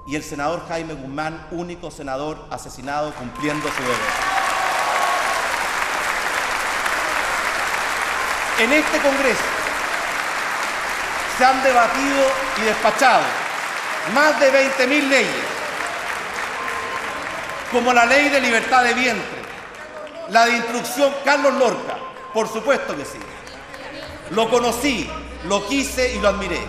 y el senador Jaime Guzmán, único senador asesinado cumpliendo su deber. En este Congreso se han debatido y despachado más de 20.000 leyes, como la Ley de Libertad de Vientre, la de instrucción Carlos Lorca, por supuesto que sí. Lo conocí, lo quise y lo admiré.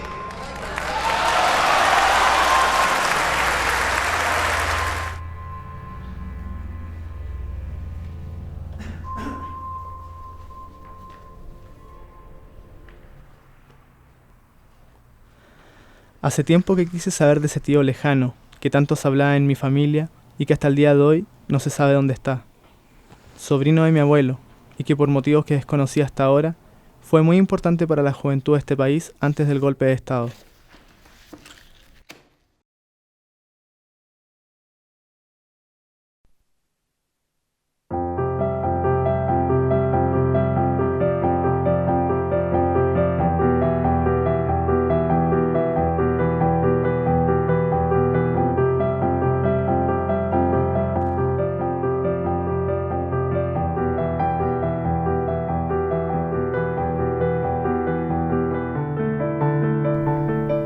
Hace tiempo que quise saber de ese tío lejano, que tanto se hablaba en mi familia y que hasta el día de hoy no se sabe dónde está. Sobrino de mi abuelo, y que por motivos que desconocí hasta ahora, fue muy importante para la juventud de este país antes del golpe de Estado.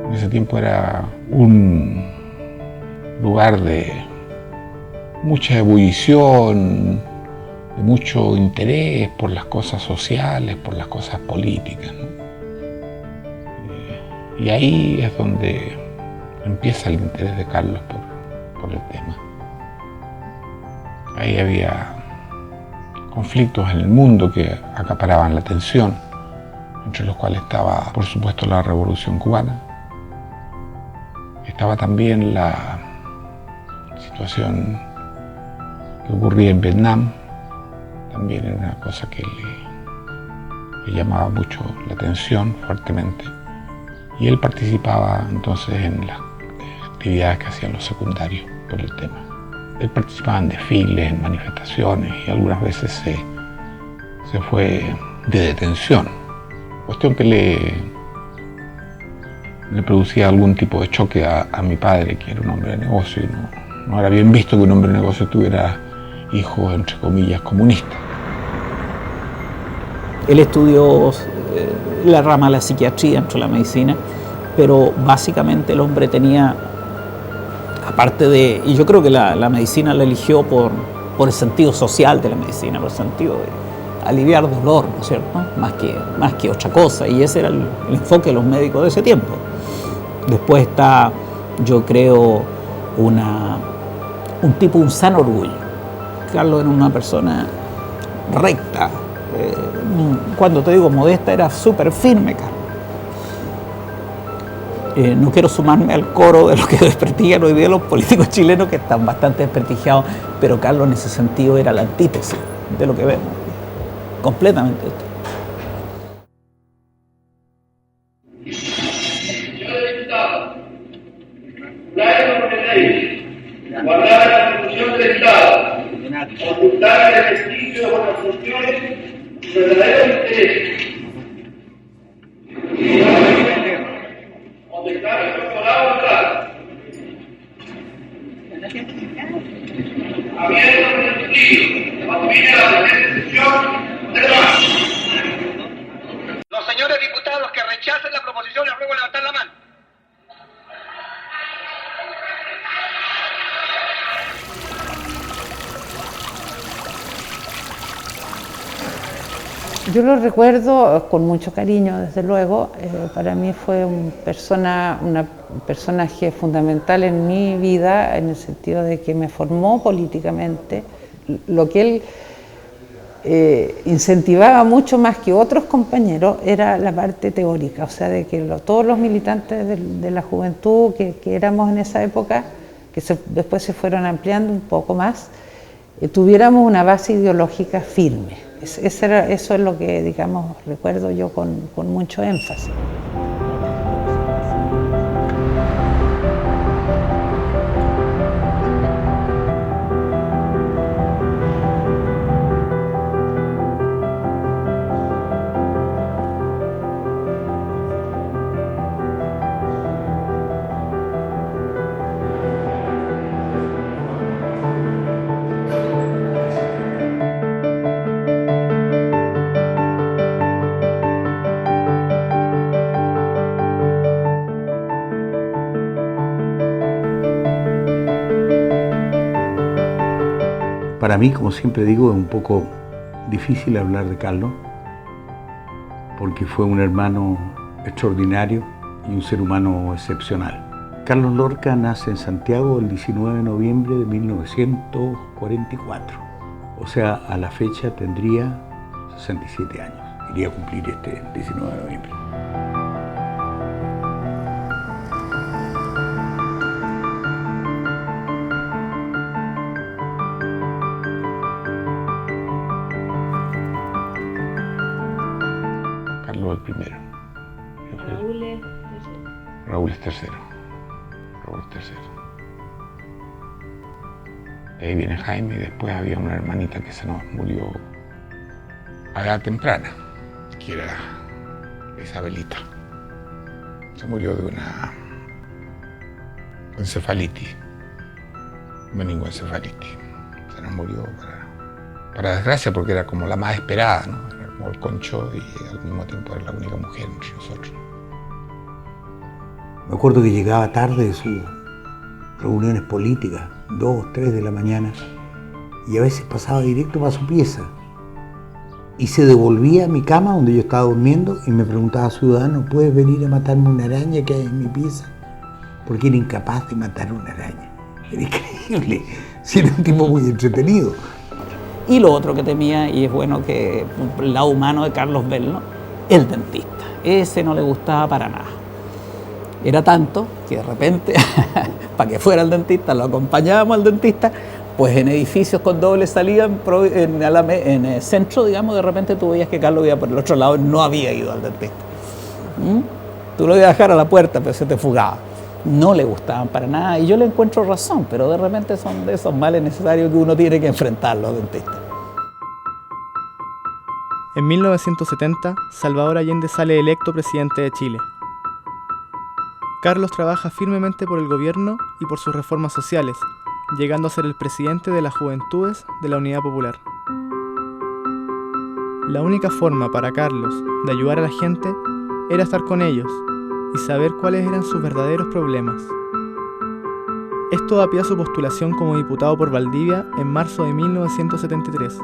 En ese tiempo era un lugar de mucha ebullición, de mucho interés por las cosas sociales, por las cosas políticas, ¿no? Y ahí es donde empieza el interés de Carlos por el tema. Ahí había conflictos en el mundo que acaparaban la atención, entre los cuales estaba, por supuesto, la Revolución Cubana. Estaba también la situación que ocurría en Vietnam, también era una cosa que le llamaba mucho la atención fuertemente. Y él participaba entonces en las actividades que hacían los secundarios por el tema. Él participaba en desfiles, en manifestaciones y algunas veces se fue de detención. Cuestión que le producía algún tipo de choque a mi padre, que era un hombre de negocio, y no era bien visto que un hombre de negocio tuviera hijos, entre comillas, comunistas. Él estudió la rama de la psiquiatría dentro de la medicina, pero básicamente el hombre tenía, aparte de, y yo creo que la medicina la eligió por el sentido social de la medicina, por el sentido de aliviar dolor, ¿no es cierto? Más que otra cosa, y ese era el enfoque de los médicos de ese tiempo. Después está, yo creo, un sano orgullo. Carlos era una persona recta. Cuando te digo modesta, era súper firme, Carlos. No quiero sumarme al coro de los que desprestigian hoy día los políticos chilenos, que están bastante desprestigiados, pero Carlos en ese sentido era la antítesis de lo que vemos. Completamente esto. Guardar la Constitución del Estado, ocultar el ejercicio de buenas funciones y verdaderos intereses. O declarar el doctorado claro. Abierto en el sentido, conviene la presente sesión de trabajo. Los señores diputados que rechacen la proposición les ruego levantar la mano. Yo lo recuerdo con mucho cariño, desde luego. Para mí fue un personaje fundamental en mi vida, en el sentido de que me formó políticamente. Lo que él incentivaba mucho más que otros compañeros era la parte teórica, o sea, de que todos los militantes de la juventud que éramos en esa época, que después se fueron ampliando un poco más, tuviéramos una base ideológica firme. Eso es lo que, digamos, recuerdo yo con mucho énfasis. Para mí, como siempre digo, es un poco difícil hablar de Carlos, porque fue un hermano extraordinario y un ser humano excepcional. Carlos Lorca nace en Santiago el 19 de noviembre de 1944. O sea, a la fecha tendría 67 años. Iría a cumplir este 19 de noviembre. Carlos el primero. Raúl es tercero. De ahí viene Jaime y después había una hermanita que se nos murió a edad temprana, que era Isabelita. Se murió de una encefalitis, meningoencefalitis. Se nos murió para desgracia porque era como la más esperada, ¿no? Era como el concho y al mismo tiempo era la única mujer entre nosotros. Me acuerdo que llegaba tarde de sus reuniones políticas, 2, 3 de la mañana, y a veces pasaba directo para su pieza. Y se devolvía a mi cama donde yo estaba durmiendo y me preguntaba, ciudadano, ¿puedes venir a matarme una araña que hay en mi pieza? Porque era incapaz de matar una araña. Era increíble. Sí, era un tipo muy entretenido. Y lo otro que temía, y es bueno que el lado humano de Carlos Bello, el dentista. Ese no le gustaba para nada. Era tanto que de repente, para que fuera el dentista, lo acompañábamos al dentista, pues en edificios con doble salida, en el centro, digamos, de repente tú veías que Carlos iba por el otro lado y no había ido al dentista. Tú lo ibas a dejar a la puerta, pero se te fugaba. No le gustaban para nada, y yo le encuentro razón, pero de repente son de esos males necesarios que uno tiene que enfrentar los dentistas. En 1970, Salvador Allende sale electo presidente de Chile. Carlos trabaja firmemente por el gobierno y por sus reformas sociales, llegando a ser el presidente de las Juventudes de la Unidad Popular. La única forma para Carlos de ayudar a la gente era estar con ellos y saber cuáles eran sus verdaderos problemas. Esto da pie a su postulación como diputado por Valdivia en marzo de 1973,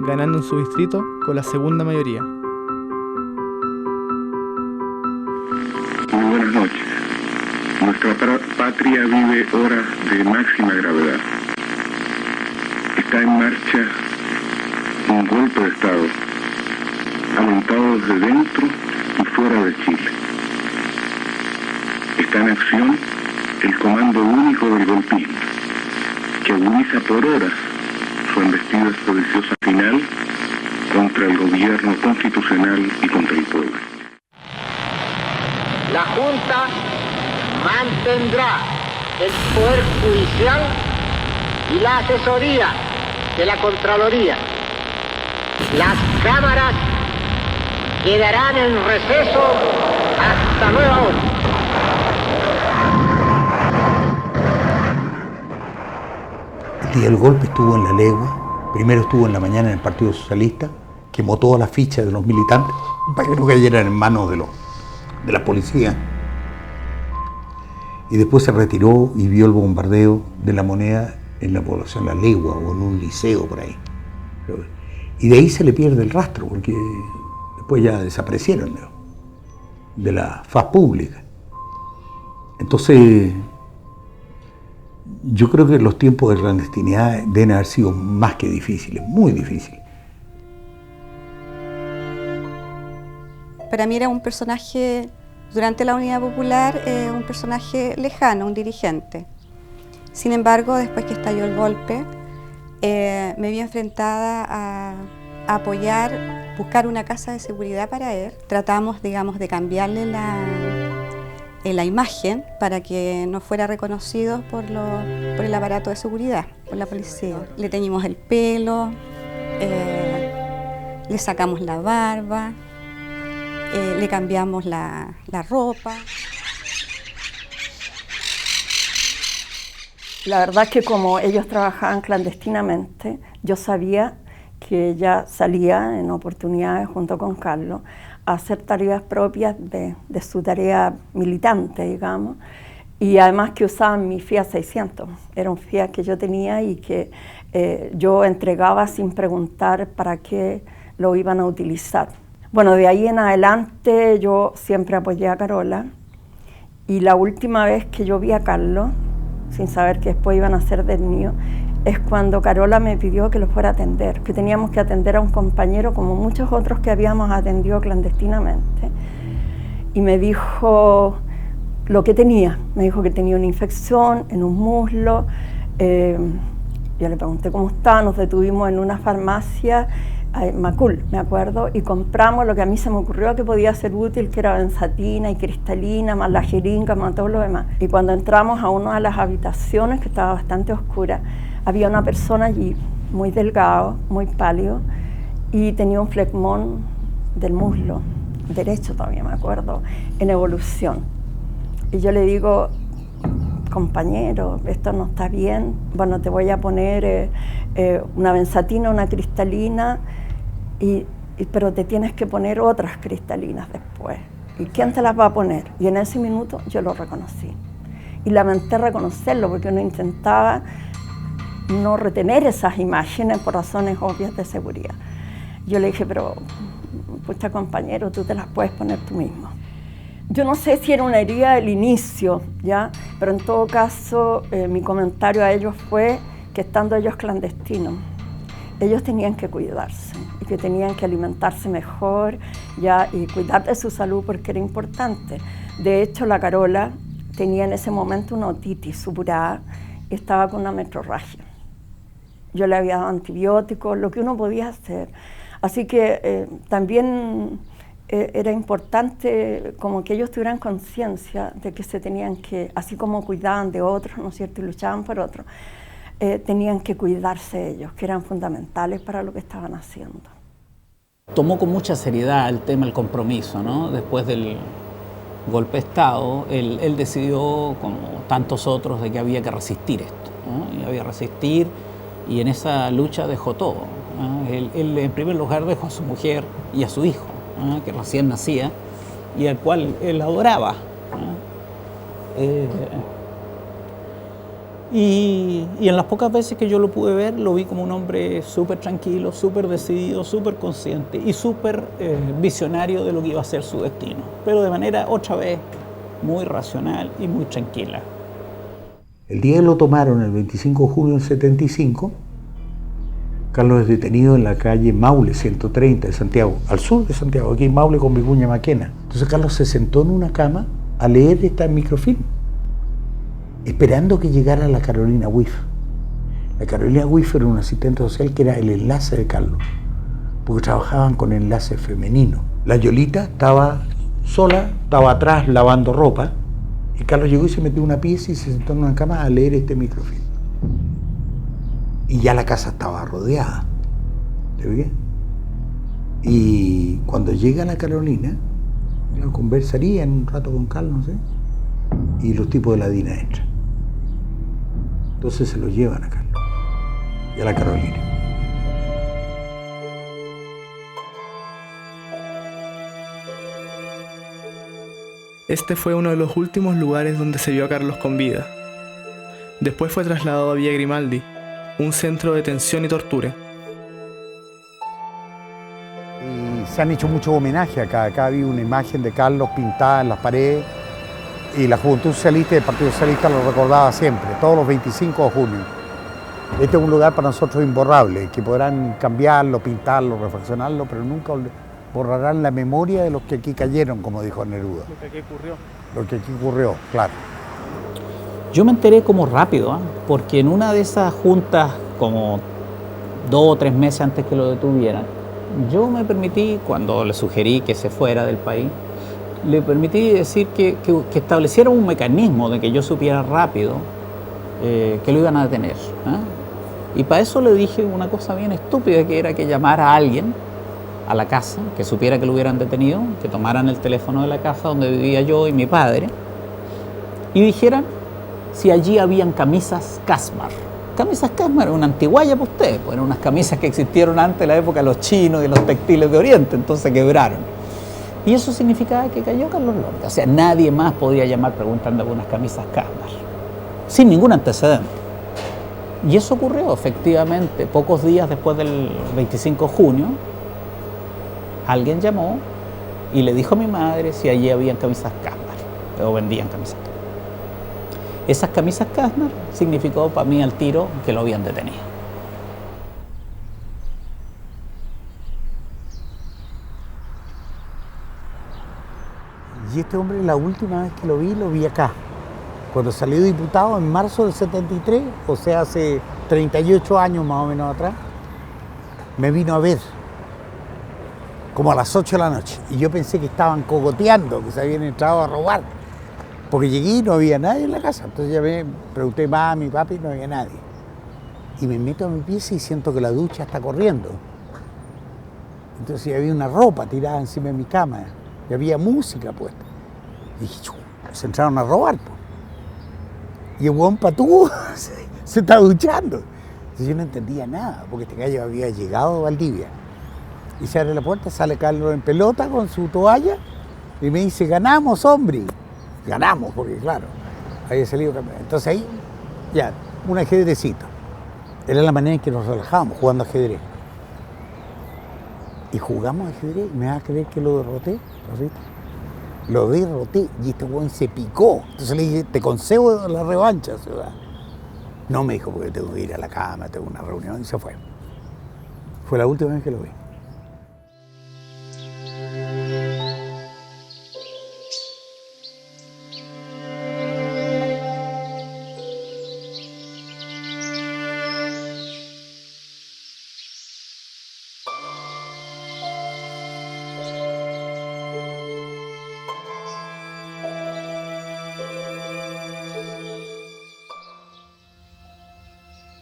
ganando en su distrito con la segunda mayoría. Muy buenas noches. Nuestra patria vive horas de máxima gravedad. Está en marcha un golpe de Estado, alentado desde dentro y fuera de Chile. Está en acción el Comando Único del Golpismo, que agoniza por horas su embestida sediciosa final contra el gobierno constitucional y contra el pueblo. La Junta mantendrá el Poder Judicial y la asesoría de la Contraloría. Las cámaras quedarán en receso hasta nueva orden. El día del golpe estuvo en La Legua, primero estuvo en la mañana en el Partido Socialista, quemó todas las fichas de los militantes para que no cayeran en manos de la policía. Y después se retiró y vio el bombardeo de La Moneda en la población La Legua o en un liceo por ahí. Y de ahí se le pierde el rastro, porque después ya desaparecieron de la faz pública. Entonces, yo creo que los tiempos de clandestinidad deben haber sido más que difíciles, muy difíciles. Para mí era un personaje, durante la Unidad Popular, un personaje lejano, un dirigente. Sin embargo, después que estalló el golpe, me vi enfrentada a apoyar, buscar una casa de seguridad para él. Tratamos, digamos, de cambiarle la imagen para que no fuera reconocido por el aparato de seguridad, por la policía. Le teñimos el pelo, le sacamos la barba, le cambiamos la ropa. La verdad es que como ellos trabajaban clandestinamente, yo sabía que ella salía en oportunidades junto con Carlos a hacer tareas propias de su tarea militante, digamos, Y además que usaban mi Fiat 600, era un Fiat que yo tenía y que yo entregaba sin preguntar para qué lo iban a utilizar. Bueno, de ahí en adelante yo siempre apoyé a Carola, y la última vez que yo vi a Carlos, sin saber que después iban a ser detenidos, es cuando Carola me pidió que lo fuera a atender, que teníamos que atender a un compañero como muchos otros que habíamos atendido clandestinamente. Y me dijo lo que tenía. Me dijo que tenía una infección en un muslo. Yo le pregunté cómo estaba, nos detuvimos en una farmacia, Macul, me acuerdo, y compramos lo que a mí se me ocurrió que podía ser útil, que era benzatina y cristalina, más la jeringa, más todo lo demás. Y cuando entramos a una de las habitaciones, que estaba bastante oscura, había una persona allí, muy delgado, muy pálido, y tenía un flegmón del muslo derecho, todavía me acuerdo, en evolución. Y yo le digo, compañero, esto no está bien, bueno, te voy a poner una benzatina, una cristalina, pero te tienes que poner otras cristalinas después. ¿Y quién te las va a poner? Y en ese minuto yo lo reconocí. Y lamenté reconocerlo porque uno intentaba no retener esas imágenes por razones obvias de seguridad. Yo le dije, pero, pucha compañero, tú te las puedes poner tú mismo. Yo no sé si era una herida del inicio, ¿ya? Pero en todo caso, mi comentario a ellos fue que estando ellos clandestinos, ellos tenían que cuidarse y que tenían que alimentarse mejor, ¿ya? Y cuidar de su salud porque era importante. De hecho, la Carola tenía en ese momento una otitis supurada y estaba con una metrorragia. Yo le había dado antibióticos, lo que uno podía hacer. Así que también era importante como que ellos tuvieran conciencia de que se tenían que, así como cuidaban de otros, ¿no es cierto?, y luchaban por otros, tenían que cuidarse ellos, que eran fundamentales para lo que estaban haciendo. Tomó con mucha seriedad el tema del compromiso, ¿no? Después del golpe de Estado, él decidió, como tantos otros, de que había que resistir esto, ¿no? Y había que resistir, y en esa lucha dejó todo, ¿no? Él en primer lugar dejó a su mujer y a su hijo, ¿no?, que recién nacía y al cual él adoraba, ¿no? Y en las pocas veces que yo lo pude ver, lo vi como un hombre súper tranquilo, súper decidido, súper consciente y súper visionario de lo que iba a ser su destino, pero de manera, otra vez, muy racional y muy tranquila. El día que lo tomaron, el 25 de junio del 75, Carlos es detenido en la calle Maule 130 de Santiago, al sur de Santiago, aquí en Maule con Vicuña Maquena. Entonces Carlos se sentó en una cama a leer esta microfilm, esperando que llegara la Carolina Wiff. La Carolina Wiff era un asistente social que era el enlace de Carlos, porque trabajaban con enlace femenino. La Yolita estaba sola, estaba atrás lavando ropa, y Carlos llegó y se metió en una pieza y se sentó en una cama a leer este microfilm. Y ya la casa estaba rodeada. ¿Te ves? Y cuando llega la Carolina, conversaría en un rato con Carlos, no sé, y los tipos de la DINA entran. Entonces se lo llevan a Carlos y a la Carolina. Este fue uno de los últimos lugares donde se vio a Carlos con vida. Después fue trasladado a Villa Grimaldi, un centro de detención y tortura. Y se han hecho muchos homenajes acá. Acá había una imagen de Carlos pintada en las paredes y la Juventud Socialista y el Partido Socialista lo recordaba siempre, todos los 25 de junio. Este es un lugar para nosotros imborrable, que podrán cambiarlo, pintarlo, refaccionarlo, pero nunca borrarán la memoria de los que aquí cayeron, como dijo Neruda. Lo que aquí ocurrió. Lo que aquí ocurrió, claro. Yo me enteré como rápido, porque en una de esas juntas, como 2 o 3 meses antes que lo detuvieran, yo me permití, cuando le sugerí que se fuera del país, le permití decir que establecieran un mecanismo de que yo supiera rápido que lo iban a detener. Y para eso le dije una cosa bien estúpida, que era que llamara a alguien a la casa, que supiera que lo hubieran detenido, que tomaran el teléfono de la casa donde vivía yo y mi padre, y dijeran si allí habían camisas Casmar. Camisas Casmar, una antigualla para ustedes, pues eran unas camisas que existieron antes de la época de los chinos y los textiles de Oriente, entonces quebraron. Y eso significaba que cayó Carlos Lorca. O sea, nadie más podía llamar preguntando algunas camisas Kastner, sin ningún antecedente. Y eso ocurrió, efectivamente, pocos días después del 25 de junio, alguien llamó y le dijo a mi madre si allí habían camisas Kastner, o vendían camisas Kastner. Esas camisas Kastner significó para mí al tiro que lo habían detenido. Y este hombre, la última vez que lo vi acá, cuando salió diputado en marzo del 73, o sea, hace 38 años más o menos atrás, me vino a ver, como a las 8 de la noche, y yo pensé que estaban cogoteando, que se habían entrado a robar, porque llegué y no había nadie en la casa. Entonces ya me pregunté, mami, papi, y no había nadie. Y me meto a mi pieza y siento que la ducha está corriendo. Entonces había una ropa tirada encima de mi cama, y había música puesta. Y dije, se entraron a robar, pues. Y el huevón patudo se está duchando. Entonces yo no entendía nada, porque este gallo había llegado a Valdivia. Y se abre la puerta, sale Carlos en pelota con su toalla y me dice, ganamos, hombre. Ganamos, porque claro, había salido campeón. Entonces ahí, ya, un ajedrecito. Era la manera en que nos relajábamos, jugando ajedrez. Y jugamos ajedrez, ¿me vas a creer que lo derroté? Lo derroté y este huevón se picó. Entonces le dije, te concedo la revancha, ciudad. No, me dijo, porque tengo que ir a la cama, tengo una reunión, y se fue. Fue la última vez que lo vi.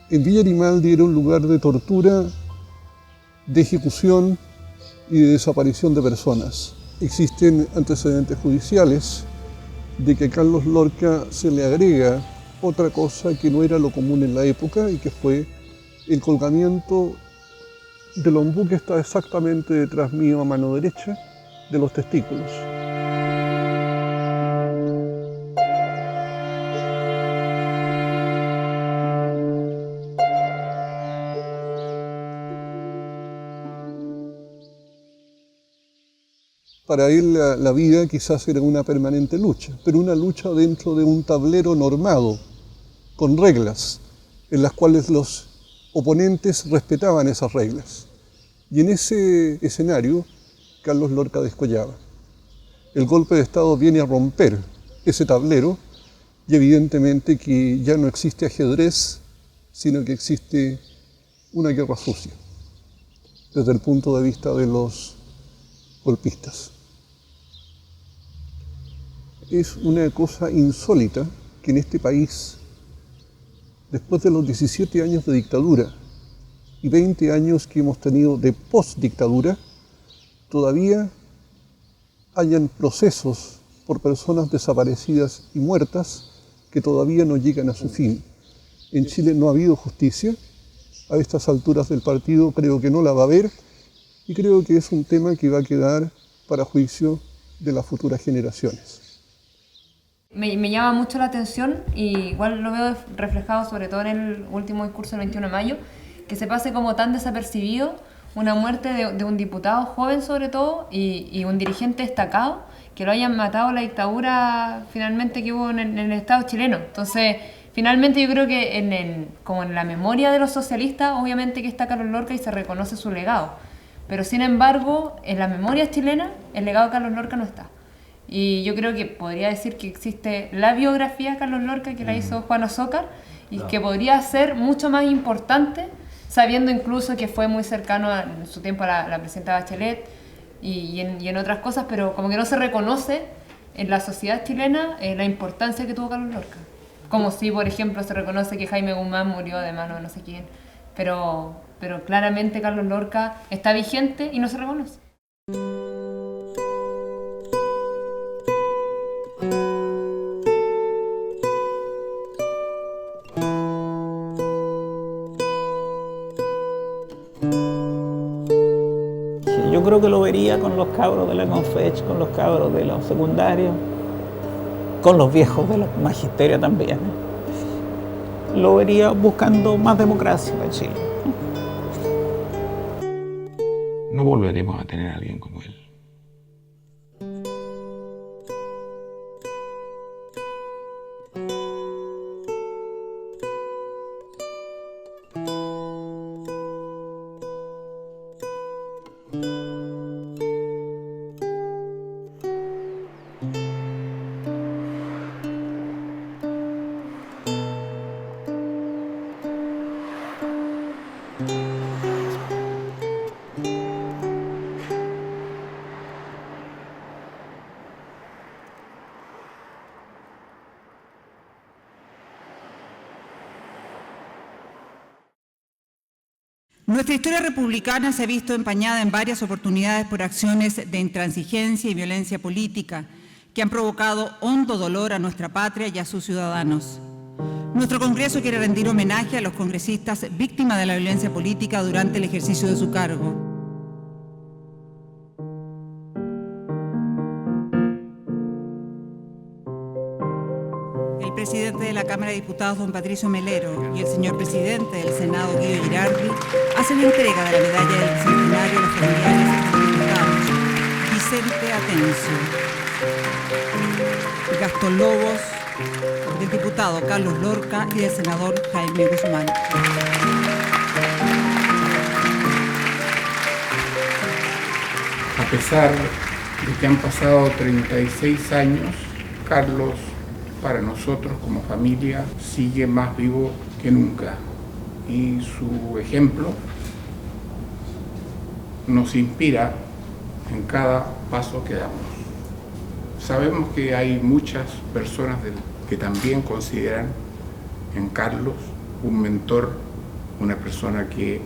En Villa Grimaldi era un lugar de tortura, de ejecución y de desaparición de personas. Existen antecedentes judiciales de que a Carlos Lorca se le agrega otra cosa que no era lo común en la época y que fue el colgamiento del ombú que está exactamente detrás mío a mano derecha de los testículos. Para él la vida quizás era una permanente lucha, pero una lucha dentro de un tablero normado, con reglas, en las cuales los oponentes respetaban esas reglas. Y en ese escenario, Carlos Lorca descollaba. El golpe de Estado viene a romper ese tablero y evidentemente que ya no existe ajedrez, sino que existe una guerra sucia, desde el punto de vista de los golpistas. Es una cosa insólita que en este país, después de los 17 años de dictadura y 20 años que hemos tenido de post-dictadura, todavía hayan procesos por personas desaparecidas y muertas que todavía no llegan a su fin. En Chile no ha habido justicia. A estas alturas del partido creo que no la va a haber y creo que es un tema que va a quedar para juicio de las futuras generaciones. Me llama mucho la atención, y igual lo veo reflejado sobre todo en el último discurso del 21 de mayo, que se pase como tan desapercibido una muerte de un diputado joven sobre todo y un dirigente destacado, que lo hayan matado la dictadura finalmente que hubo en el Estado chileno. Entonces, finalmente yo creo que como en la memoria de los socialistas, obviamente que está Carlos Lorca y se reconoce su legado, pero sin embargo, en la memoria chilena, el legado de Carlos Lorca no está. Y yo creo que podría decir que existe la biografía de Carlos Lorca que la hizo Juan Azócar y que podría ser mucho más importante, sabiendo incluso que fue muy cercano en su tiempo a la presidenta Bachelet y en otras cosas, pero como que no se reconoce en la sociedad chilena la importancia que tuvo Carlos Lorca. Como si, por ejemplo, se reconoce que Jaime Guzmán murió de mano de no sé quién, pero claramente Carlos Lorca está vigente y no se reconoce. Yo Yo creo que lo vería con los cabros de la Confech, con los cabros de los secundarios, con los viejos de la magisteria también. Lo vería buscando más democracia en Chile. No volveremos a tener a alguien como él. Nuestra historia republicana se ha visto empañada en varias oportunidades por acciones de intransigencia y violencia política que han provocado hondo dolor a nuestra patria y a sus ciudadanos. Nuestro Congreso quiere rendir homenaje a los congresistas víctimas de la violencia política durante el ejercicio de su cargo. El presidente de la Cámara de Diputados, don Patricio Melero, y el señor presidente del Senado, Guido Girardi, hacen entrega de la medalla del Bicentenario a los familiares de los diputados Vicente Atencio, Gastón Lobos, del diputado Carlos Lorca y del senador Jaime Guzmán. A pesar de que han pasado 36 años, Carlos, para nosotros como familia, sigue más vivo que nunca. Y su ejemplo nos inspira en cada paso que damos. Sabemos que hay muchas personas que también consideran en Carlos un mentor, una persona que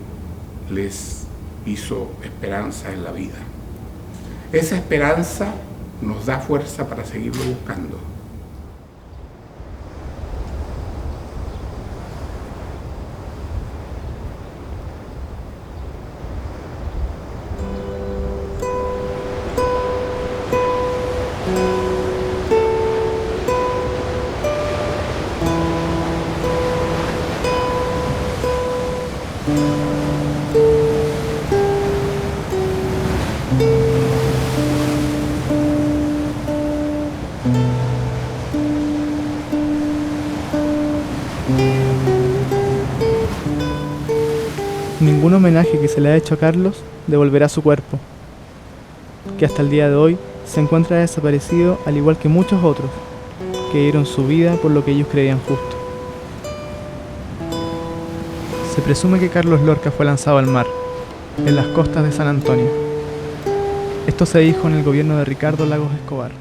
les hizo esperanza en la vida. Esa esperanza nos da fuerza para seguirlo buscando. Ningún homenaje que se le ha hecho a Carlos devolverá su cuerpo, que hasta el día de hoy se encuentra desaparecido, al igual que muchos otros que dieron su vida por lo que ellos creían justo. Se presume que Carlos Lorca fue lanzado al mar, en las costas de San Antonio. Esto se dijo en el gobierno de Ricardo Lagos Escobar.